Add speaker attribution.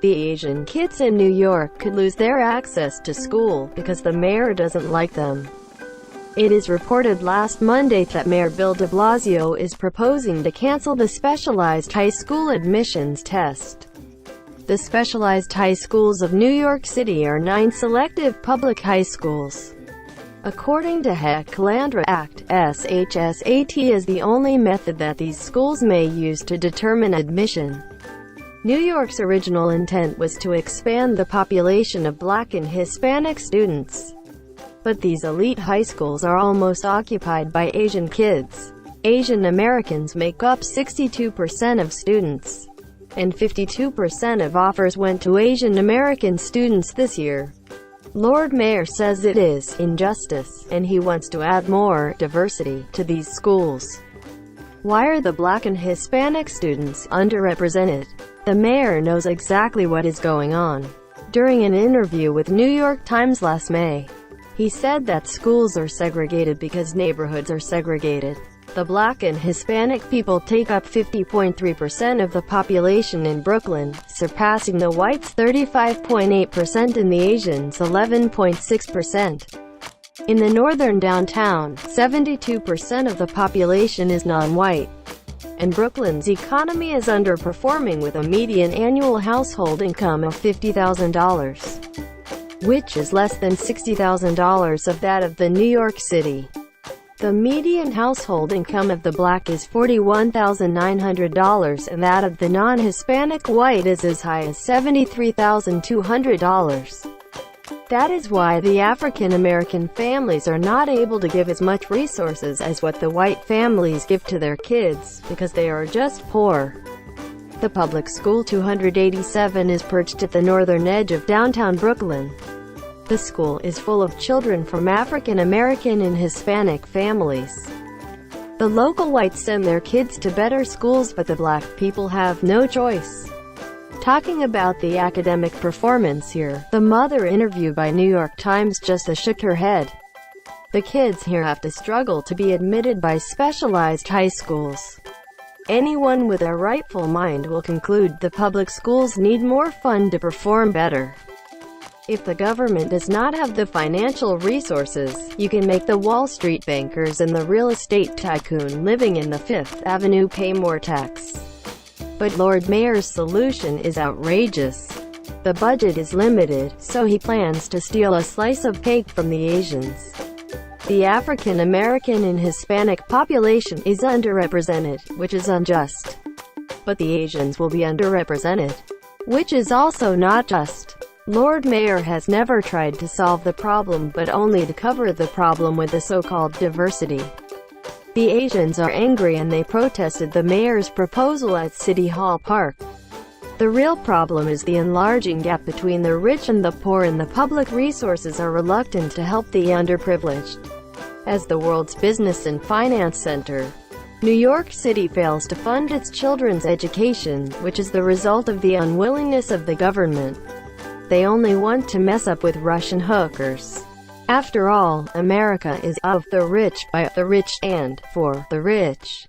Speaker 1: The Asian kids in New York could lose their access to school because the mayor doesn't like them. It is reported last Monday that Mayor Bill de Blasio is proposing to cancel the specialized high school admissions test. The specialized high schools of New York City are 9 selective public high schools. According to Heckler Act, SHSAT is the only method that these schools may use to determine admission. New York's original intent was to expand the population of Black and Hispanic students. But these elite high schools are almost occupied by Asian kids. Asian Americans make up 62% of students, and 52% of offers went to Asian American students this year. Lord Mayor says it is injustice, and he wants to add more diversity to these schools. Why are the Black and Hispanic students underrepresented? The mayor knows exactly what is going on. During an interview with New York Times last May, he said that schools are segregated because neighborhoods are segregated. The Black and Hispanic people take up 50.3% of the population in Brooklyn, surpassing the whites' 35.8% and the Asians' 11.6%. In the northern downtown, 72% of the population is non-white, and Brooklyn's economy is underperforming with a median annual household income of $50,000, which is less than $60,000 of that of the New York City. The median household income of the Black is $41,900 and that of the non-Hispanic white is as high as $73,200. That is why the African American families are not able to give as much resources as what the white families give to their kids, because they are just poor. The public school 287 is perched at the northern edge of downtown Brooklyn. The school is full of children from African American and Hispanic families. The local whites send their kids to better schools, but the Black people have no choice. Talking about the academic performance here, the mother interviewed by New York Times just shook her head. The kids here have to struggle to be admitted by specialized high schools. Anyone with a rightful mind will conclude the public schools need more funds to perform better. If the government does not have the financial resources, you can make the Wall Street bankers and the real estate tycoon living in the Fifth Avenue pay more tax. But Lord Mayor's solution is outrageous. The budget is limited, so he plans to steal a slice of cake from the Asians. The African American and Hispanic population is underrepresented, which is unjust. But the Asians will be underrepresented, which is also not just. Lord Mayor has never tried to solve the problem but only to cover the problem with the so-called diversity. The Asians are angry and they protested the mayor's proposal at City Hall Park. The real problem is the enlarging gap between the rich and the poor, and the public resources are reluctant to help the underprivileged. As the world's business and finance center, New York City fails to fund its children's education, which is the result of the unwillingness of the government. They only want to mess up with Russian hookers. After all, America is of the rich, by the rich, and for the rich.